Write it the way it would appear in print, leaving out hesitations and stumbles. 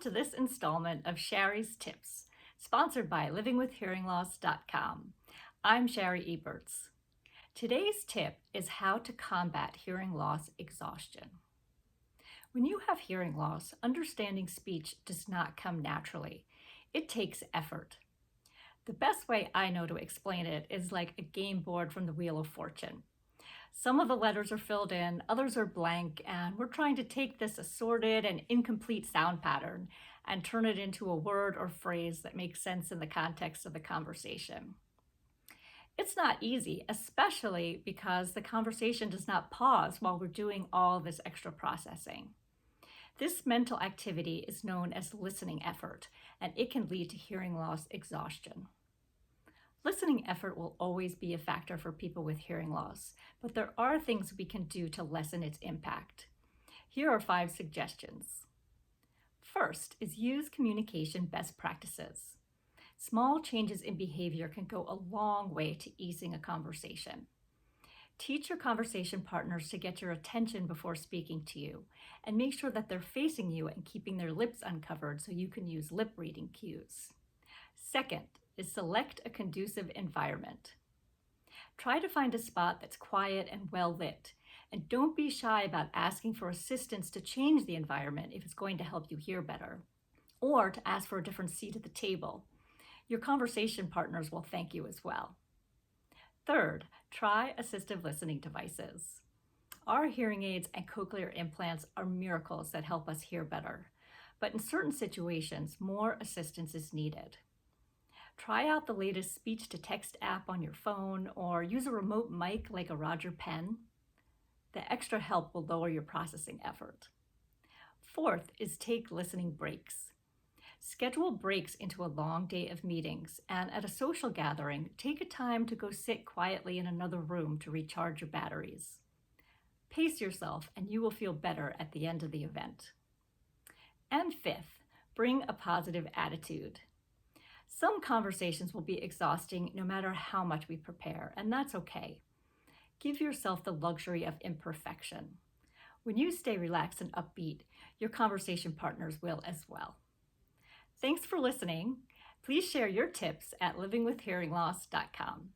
to this installment of Sherry's Tips, sponsored by livingwithhearingloss.com. I'm Sherry Eberts. Today's tip is how to combat hearing loss exhaustion. When you have hearing loss, understanding speech does not come naturally. It takes effort. The best way I know to explain it is like a game board from the Wheel of Fortune. Some of the letters are filled in, others are blank, and we're trying to take this assorted and incomplete sound pattern and turn it into a word or phrase that makes sense in the context of the conversation. It's not easy, especially because the conversation does not pause while we're doing all this extra processing. This mental activity is known as listening effort, and it can lead to hearing loss exhaustion. Listening effort will always be a factor for people with hearing loss, but there are things we can do to lessen its impact. Here are 5 suggestions. First is use communication best practices. Small changes in behavior can go a long way to easing a conversation. Teach your conversation partners to get your attention before speaking to you, and make sure that they're facing you and keeping their lips uncovered so you can use lip reading cues. Second is select a conducive environment. Try to find a spot that's quiet and well lit, and don't be shy about asking for assistance to change the environment if it's going to help you hear better, or to ask for a different seat at the table. Your conversation partners will thank you as well. Third, try assistive listening devices. Our hearing aids and cochlear implants are miracles that help us hear better, but in certain situations, more assistance is needed. Try out the latest speech-to-text app on your phone or use a remote mic like a Roger pen. The extra help will lower your processing effort. Fourth is take listening breaks. Schedule breaks into a long day of meetings, and at a social gathering, take a time to go sit quietly in another room to recharge your batteries. Pace yourself and you will feel better at the end of the event. And fifth, bring a positive attitude. Some conversations will be exhausting no matter how much we prepare, and that's okay. Give yourself the luxury of imperfection. When you stay relaxed and upbeat, your conversation partners will as well. Thanks for listening. Please share your tips at livingwithhearingloss.com.